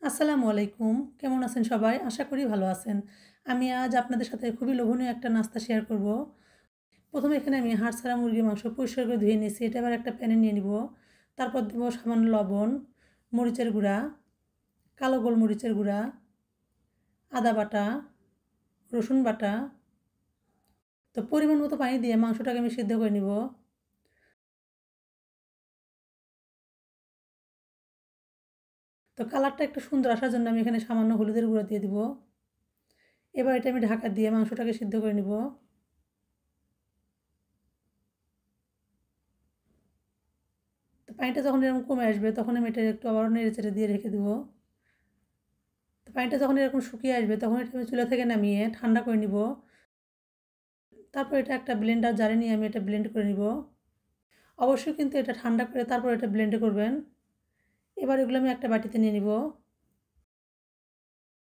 আসসালামু আলাইকুম। কেমন আছেন সবাই? আশা করি ভালো আছেন। আমি আজ আপনাদের সাথে খুবই লোভনীয় একটা নাস্তা শেয়ার করব। প্রথমে এখানে আমি হাড়-ছাড়া মুরগির মাংস পরিষ্কার করে ধুয়ে নিয়েছি। এটা এবার একটা প্যানে নিয়ে নিব। তারপর দেব সামান্য লবণ, মরিচের গুঁড়া, কালো গোলমরিচের গুঁড়া, আদা বাটা, রসুন বাটা। তো পরিমাণ মতো পানি দিয়ে মাংসটাকে আমি সিদ্ধ করে নিব। তো কালারটা একটু সুন্দর আসার জন্য আমি এখানে সামান্য হলুদের গুঁড়া দিয়ে দিব। এবার এটা আমি ঢাকা দিয়ে মাংসটাকে সিদ্ধ করে নিব। তো পানিটা যখন এরকম কমে আসবে তখন আমি এটা একটু আবারও নেড়েচেড়ে দিয়ে রেখে দেবো। তো পানিটা যখন এরকম শুকিয়ে আসবে তখন এটা আমি চুলা থেকে নামিয়ে ঠান্ডা করে নিব। তারপর এটা একটা ব্লেন্ডার জারে নিয়ে আমি এটা ব্লেন্ড করে নিব। অবশ্যই কিন্তু এটা ঠান্ডা করে তারপর এটা ব্লেন্ড করবেন। এবার এগুলো আমি একটা বাটিতে নিয়ে নিব।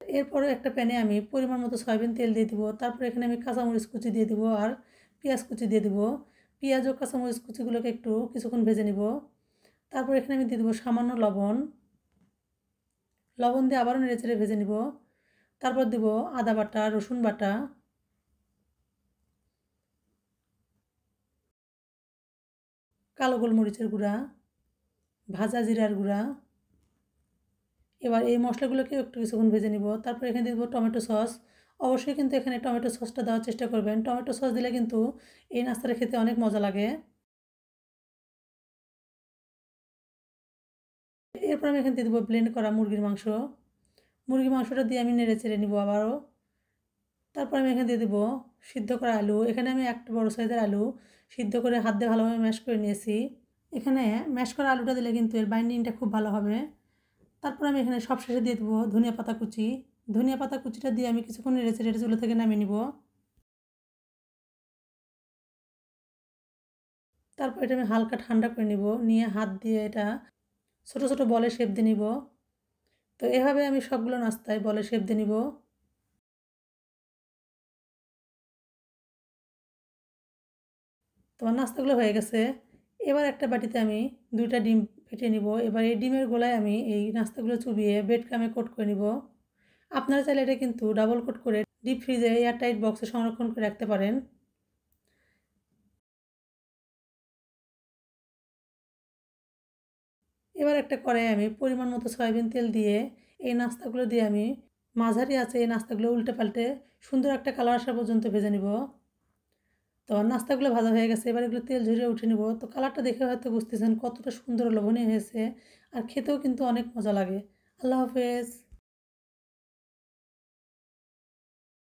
এরপরে একটা প্যানে আমি পরিমাণ মতো সয়াবিন তেল দিয়ে দিব। তারপর এখানে আমি কাঁচামরিচ কুচি দিয়ে দিব আর পেঁয়াজ কুচি দিয়ে দিব। পেঁয়াজ ও কাঁচামরিচ কুচিগুলোকে একটু কিছুক্ষণ ভেজে নিব। তারপর এখানে আমি দিয়ে দেবো সামান্য লবণ। লবণ দিয়ে আবারও নেড়েচেড়ে ভেজে নিব। তারপর দেব আদা বাটা, রসুন বাটা, কালো গোলমরিচের গুঁড়া, ভাজা জিরার গুঁড়া। এবার এই মশলাগুলোকে একটু কিছুক্ষণ ভেজে নিব। তারপর এখানে দিয়ে দেবো টমেটো সস। অবশ্যই কিন্তু এখানে টমেটো সসটা দেওয়ার চেষ্টা করবেন। টমেটো সস দিলে কিন্তু এই নাস্তাটা খেতে অনেক মজা লাগে। এরপর আমি এখানে দিয়ে দেবো ব্লেন্ড করা মুরগির মাংস। মুরগির মাংসটা দিয়ে আমি নেড়ে চেড়ে নিব আবারও। তারপর আমি এখানে দিয়ে দেবো সিদ্ধ করা আলু। এখানে আমি একটা বড় সাইজের আলু সিদ্ধ করে হাত দিয়ে ভালোভাবে ম্যাশ করে নিয়েছি। এখানে ম্যাশ করা আলুটা দিলে কিন্তু এর বাইন্ডিংটা খুব ভালো হবে। তারপর আমি এখানে সবশেষে দিয়ে দেবো ধনিয়া পাতা কুচি। ধনিয়া পাতা কুচিটা দিয়ে আমি কিছুক্ষণ নেড়েচেড়ে এটা চুলা থেকে নামিয়ে নিব। তারপর এটা আমি হালকা ঠান্ডা করে নিব। নিয়ে হাত দিয়ে এটা ছোট ছোট বলের শেপ দিয়ে নিব। তো এভাবে আমি সবগুলো নাস্তায় বলের শেপ দিয়ে নিব। তোমার নাস্তাগুলো হয়ে গেছে। এবার একটা বাটিতে আমি ২টা ডিম ফেটিয়ে নিব। এবার এই ডিমের গোলায় আমি এই নাস্তাগুলো চুবিয়ে ব্রেড ক্রামে কোট করে নিব। আপনারা চাইলে এটা কিন্তু ডাবল কোট করে ডিপ ফ্রিজে এয়ারটাইট বক্সে সংরক্ষণ করে রাখতে পারেন। এবার একটা কড়াইয়ে আমি পরিমাণ মতো সয়াবিন তেল দিয়ে এই নাস্তাগুলো দিয়ে আমি মাঝারি আঁচে এই নাস্তাগুলো উল্টে পাল্টে সুন্দর একটা কালার আসা পর্যন্ত ভেজে নিব। তো আমার নাস্তাগুলো ভাজা হয়ে গেছে। এবার এগুলো তেল ঝরিয়ে উঠে নিব। তো কালারটা দেখে হয়তো বুঝতেছেন কতটা সুন্দর লোভনীয় হয়েছে। আর খেতেও কিন্তু অনেক মজা লাগে। আল্লাহ হাফেজ।